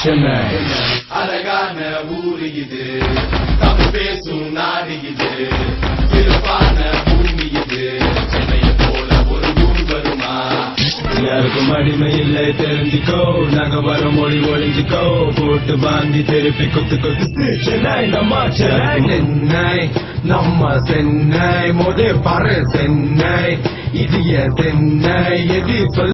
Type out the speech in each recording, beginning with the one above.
சென்னை அழகான ஊரு இது, தமிழ் பேசும் நாடு இது, சிறப்பான பூமி இது, சென்னையை போல ஒரு ஊர் வருமா? யாருக்கும் அடிமை இல்லை தெரிஞ்சுக்கோ, நாங்க வர மொழி ஒழிஞ்சுக்கோ, போட்டு பாந்தி திருப்பி குத்து குத்து. சென்னை நம்ம சென்னை, சென்னை நம்ம சென்னை, மோதே பாரு சென்னை, இது என் சென்னை, எது சொல்ல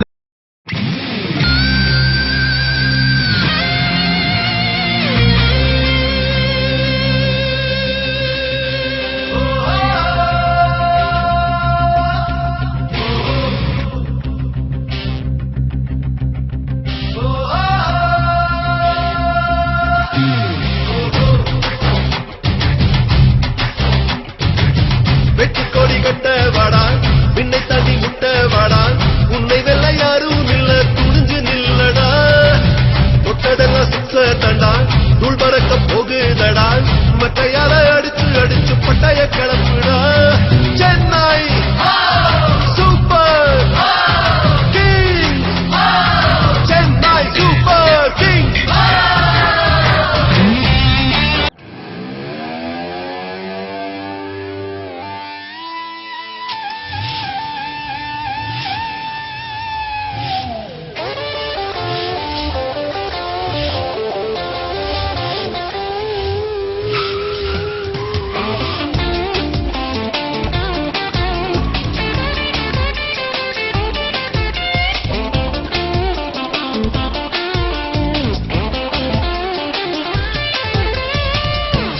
வெட்டுக்கோடி கட்ட வாடா, விண்ணை தள்ளி முட்ட வாடா, உன்னை வெல்ல யாரும் இல்ல, துணிஞ்சு நில்லடா. தொட்டதெல்லாம் சிக்ஸ தண்டா, தூள் பறக்க போகுதடா, மட்டையால அடிச்சு அடிச்சு பட்டைய கிளப்புடா. Chennai super king, Chennai super king.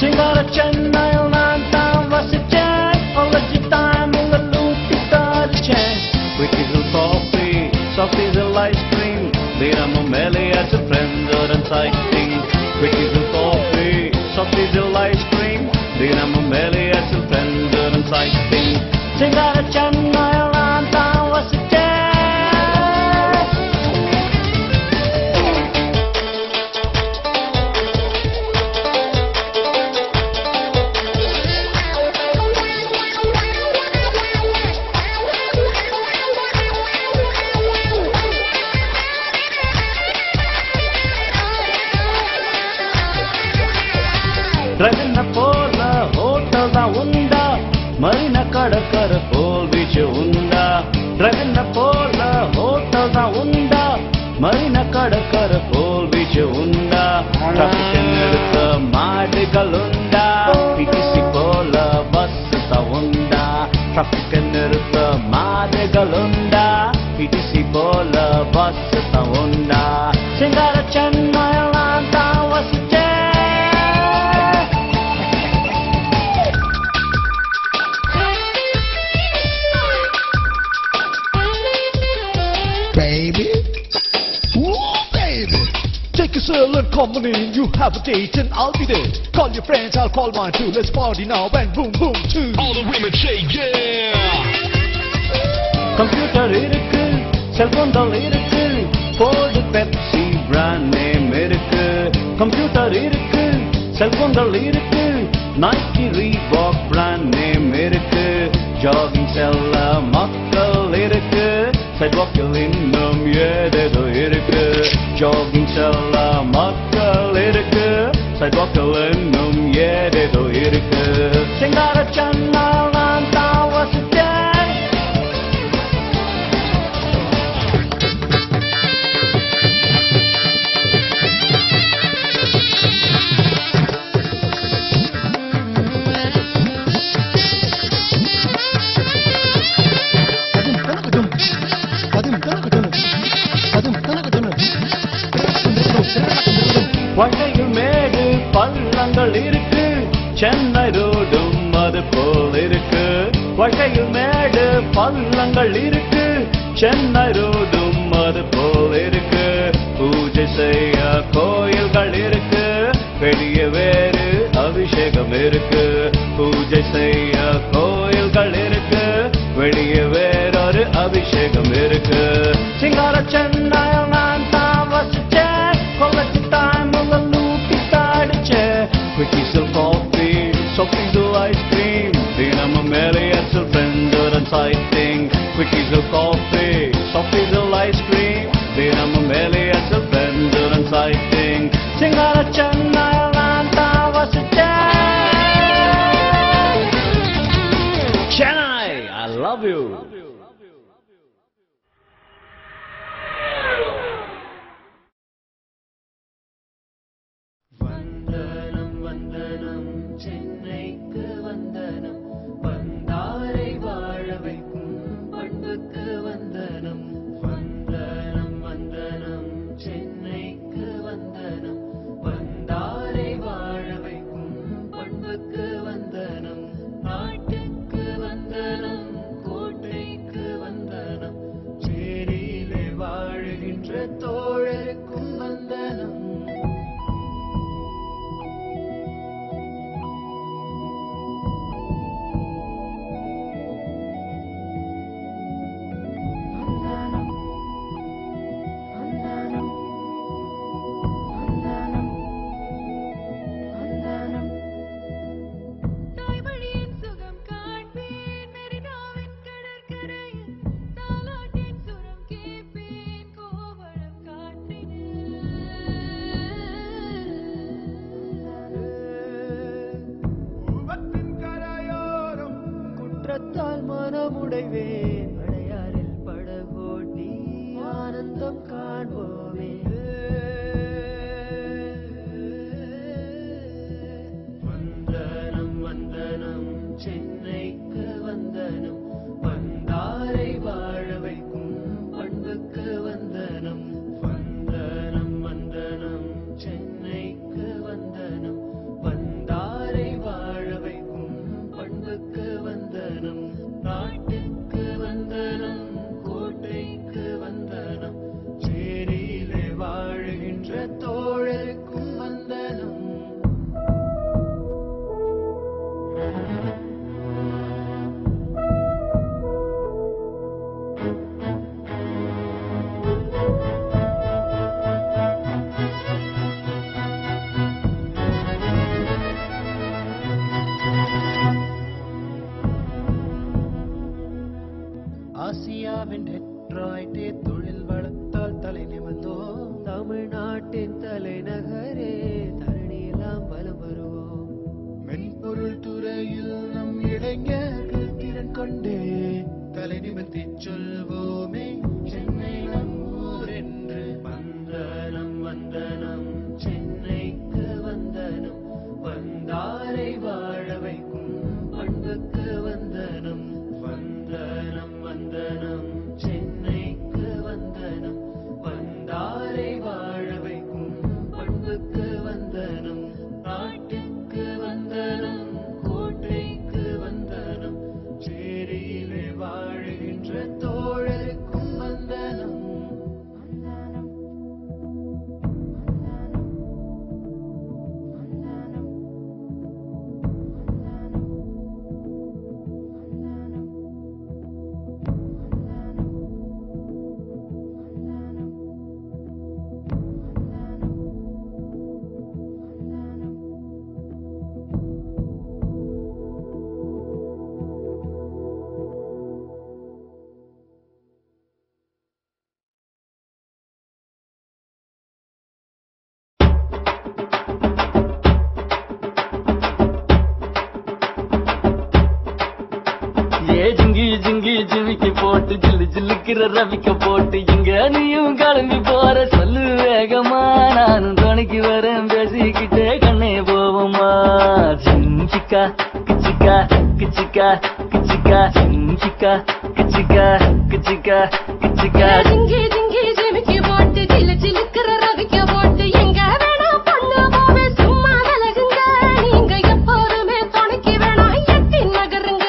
சிங்கார சென்னையில் நான் தான் வசிச்சேன், வளர்ச்சி தான் உங்களுக்கு தாரிச்சேன். Critical coffee, Softizel ice cream, தினமும் மேலையாச்சு ஃப்ரெண்ட்ஸுடன் சைக்கிங். Critical coffee, Softizel ice cream, தினமும் மேலையாச்சு ஃப்ரெண்ட்ஸுடன் சைக்கிங். சிங்கார சென்னையில் நான் தான் வசிச்சேன். ட்ரகன போல ஹோட்டல் தான் உண்டா, மரினா கடற்கரை போல் பீச் உண்டா. ட்ரகன போல ஹோட்டல் தான் உண்டா, மரினா கடற்கரை போல் பீச் உண்டா. டிராபிக் நிறுத்த மாடுகள் உண்டா, பிடிசி போல பஸ் தான் உண்டா. டிராபிக் நிறுத்த மாடுகள் உண்டா, பிடிசி போல பஸ் தான் உண்டா. சிங்கார சென்னையில் நான் தான் வசிச்சேன். Baby, ooh baby, take your cell and come on in. You have a date and I'll be there. Call your friends, I'll call mine too. Let's party now and boom boom too. All the women say yeah. Computer இருக்கு, செல்போன்கள் இருக்கு, board Pepsi brand name இருக்கு. Computer இருக்கு, செல்போன்கள் இருக்கு, Nike Reebok brand name இருக்கு. Jogging செல்ல மக்கள் இருக்கு, சைட்வாக்கில் இன்னும் ஏதேதோ இருக்கு. ஜாகிங் செல்ல மக்கள் இருக்கு, சைட்வாக்கில் இன்னும் ஏதேதோ இருக்கு. சிங்கார சென்னையில் நான் தான் வசிச்சேன். வண்டையில் மேடு பள்ளங்கள் இருக்கு, சென்னை ரோடும் அது போல் இருக்கு. வண்டையில் மேடு பள்ளங்கள் இருக்கு, சென்னை ரோடும் அது போல் இருக்கு. பூஜை செய்ய கோயில்கள் இருக்கு, வெளியே வேறு அபிஷேகம் இருக்கு. பூஜை செய்ய கோயில்கள் இருக்கு, வெளியே வேறொரு அபிஷேகம் இருக்கு. சிங்கார சென்னையில் நான் தான் வசிச்சேன், கொள்ளச்சி தான் லூட்டி தாடிச்சேன். Quickies coffee, Softizel ice cream, தினமும் மேலையாச்சு ஃப்ரெண்டுடன் சைக்கிங். Quickies coffee, Softizel ice cream, தினமும் மேலையாச்சு ஃப்ரெண்டுடன் சைக்கிங். சென்னையில் நான் தான் வசித்தேன். Chennai, I love you. வந்தனம் வந்தனம் சென்னைக்கு வந்தனம் வந்தாரை வாழ வைக்கும் பண்புக்கு வந்தனம். வந்தனம் வந்தனம் சென்னைக்கு வந்தனம் வந்தாரை வாழ வைக்கும் பண்புக்கு வந்தனம். நாட்டுக்கு வந்தனம் கோட்டைக்கு வந்தனம் சேரியிலே வாழுகின்ற தோழருக்கும் வந்தனம். தாய்மொழியின் சுகம் காண்பேன் மெரினாவின் கடற்கரையில் தாலாட்டின் சுரம் கேட்பேன் கோவளம் காற்றினில். குற்றத்தால் மனமுடைவேன் அடையாறில் படகோட்டி ஆனந்தம் காண்போமே. வந்தனம் வந்தனம் சென்னைக்கு வந்தனம் வந்தாரை வாழ வைக்கும் பண்புக்கு வந்தனம். வந்தனம் வந்தனம் சென்னைக்கு வந்தனம் வந்தாரை வாழ வைக்கும் பண்புக்கு வந்தனம். நாட்டுக்கு வந்தனம் கோட்டைக்கு வந்தனம் சேரியிலே வாழுகின்ற தோழருக்கும் வந்தனம். ஆசியாவின் டெட்ராய்டே தொழில் வளத்தால் தலை நிமிர்ந்தோம். தமிழ்நாட்டின் தலைநகரே தரணியெல்லாம் வலம் வருவோம். மென்பொருள் துறையில் நம் இளைஞர்கள் திறன் கொண்டே தலை நிமிர்த்தி சொல்வோமே சென்னை நம் ஊர் என்று. வந்தனம் வந்தனம் சென்னைக்கு வந்தனம் வந்தாரை வாழ வைக்கும் பண்புக்கு வந்தனம். வந்தனம் வந்தனம் சென்னைக்கு வந்தனம் வந்தாரை வாழ வைக்கும் பண்புக்கு வந்தனம். நாட்டுக்கு வந்தனம் கோட்டைக்கு வந்தனம் சேரியிலே வாழுகின்ற தோழருக்கும் வந்தனம். ஜிங்கி ஜிங்கி ஜிமிக்கி போட்டு ஜில்லு ஜில்லுக்கிற ரவிக்க போட்டு இங்க நீயும் கிளம்பி போற சொல்லு வேகமா. நானும் துணைக்கு வரேன் பேசிக்கிட்டே கண்ணே போவோமா. ஜிங்கிக்கா கிச்சிக்கா கிச்சிக்கா கிச்சிக்கா ஜிங்கிக்கா கிச்சிக்கா கிச்சிக்கா கிச்சிக்கா. ஜிங்கி ஜிங்கி ஜிமிக்கி போட்டு ஜில்லு ஜில்லுக்கிற ரவிக்க போட்டு எங்க வேணா பொண்ணு போவே சும்மா விலகுங்க. நீங்க எப்போதுமே துணைக்கு வேணா எட்டி நகருங்க.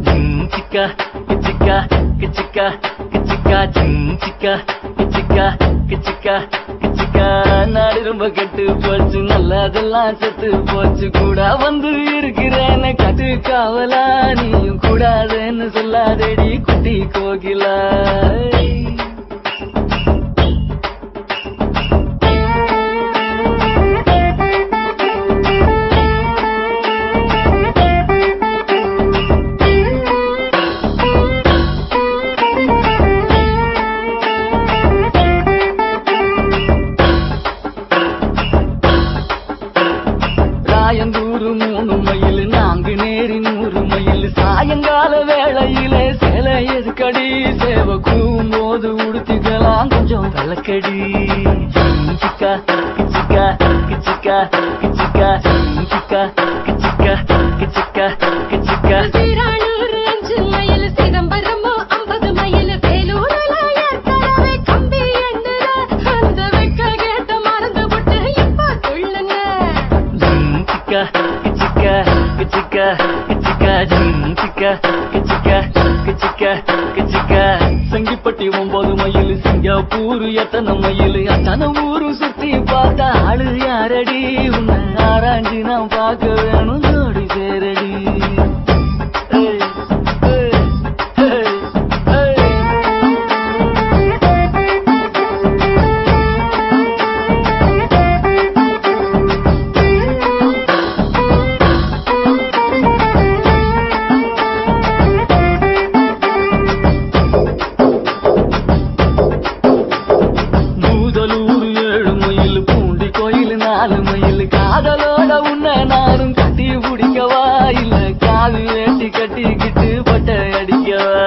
ஜிங்கிக்கா கிச்சிக்கா கிச்சிக்கா கிச்சிக்கா ஜிங்கிக்கா கிச்சிக்கா கிச்சிக்கா கிச்சிக்கா. நாடு ரொம்ப கெட்டு போச்சு நல்லதெல்லாம் செத்து போச்சு. கூட வந்து இருக்கிறேன்னு கட்டு காவலா நீயும் கூடாதுன்னு சொல்லாதேடி குட்டி கோகிலா. சாயங்கால வேளையிலே சேலை எதுக்கடி சேவை கூவும் போது உடுத்திக்கலாம் கொஞ்சம் விளக்கடி கிச்சிக்கா கிச்சிக்கா கிச்சிக்கா கிச்சிக்கா கிச்சிக்கா கிச்சிக்கா கிச்சிக்கா கிச்சிக்கா சீரானூர் 5 மைல் சிதம்பரம் 50 மைல் வேலூர்ல ஏற்கனவே கம்பி எண்ணுல அந்த வெக்க கேட்ட மறந்து விட்டு இப்ப துள்ளுங்க கிச்சிக்கா கிச்சிக்கா கிச்சிக்கா கிச்சிக்கா கிச்சிக்கா கிச்சிக்கா கிச்சிக்கா கிச்சிக்கா சங்கிப்பட்டி 9 மைல் சிங்கப்பூர் எத்தனை மைல் அத்தனை ஊரு சுத்தி பார்த்தா ஆளு யாரடி உன்னை ஆராய்ச்சி நான் பார்க்க வேணும் ஜோடி சேரடி மூதலூர் 7 மைல் பூண்டி கோயில் 4 மைல் காதலோட உன்னை நானும் கட்டி பிடிக்கவா இல்ல காது வேட்டி கட்டிக்கிட்டு பட்டை அடிக்கவா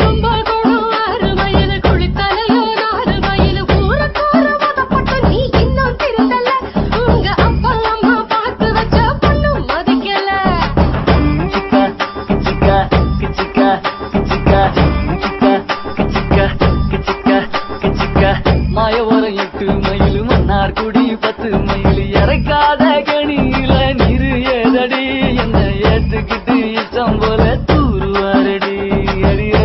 கும்பகோணம் 6 மைல் குளித்தலையோ 4 மைல் ஊருக்கோர மதப்பட்டு நீ இன்னும் திருந்தல உங்க அப்பா அம்மா பார்த்து வச்ச பொண்ணு மதிக்கல கிச்சிக்கா கிச்சிக்கா கிச்சிக்கா கிச்சிக்கா கிச்சிக்கா கிச்சிக்கா கிச்சிக்கா மாயவரம் 8 மைல் மன்னார்குடி 10 மைல் இறக்காத கணியில நீரு ஏதடி என்ன ஏத்துக்கிட்டு இஷ்டம் போல தூருவாரடி அடியே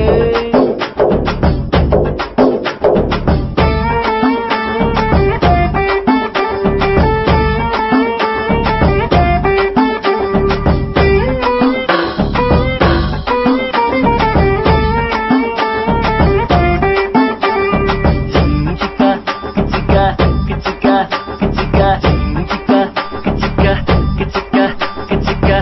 கிச்சிக்கா கிச்சிக்கா கிச்சிக்கா கிச்சிக்கா கிச்சிக்கா கிச்சிக்கா கிச்சிக்கா கிச்சிக்கா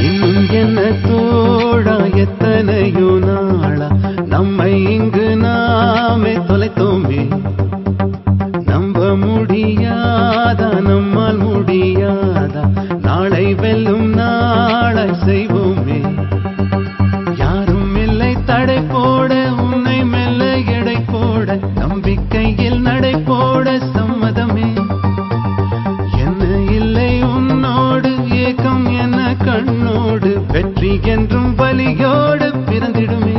இன்னும் என்ன தோழா எத்தனையோ நாளா நம்மை இங்கு நாமே தொலைத்தோமே நம்ப முடியாதா நம்மால் முடியாதா நாளை வெல்லும் நாளை செய்வோமே யாரும் இல்லை தடை போட உன்னை மெல்ல எடை போட நம்பிக்கையில் நடை போட சம்மதமே என்ன இல்லை உன்னோடு ஏக்கம் என்ன கண்ணோடு வெற்றி என்றும் வலியோடு பிறந்திடுமே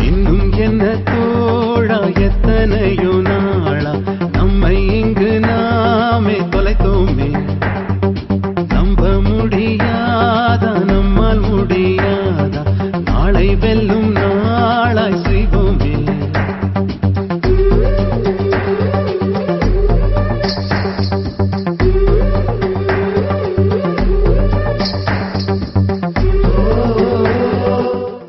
இன்னும் என்ன தோழா எத்தனையோ நாளா நம்மை இங்கு நாமே தொலைத்தோமே நம்ப முடியாதா நம்மால் முடியாதா நாளை வெல்லும்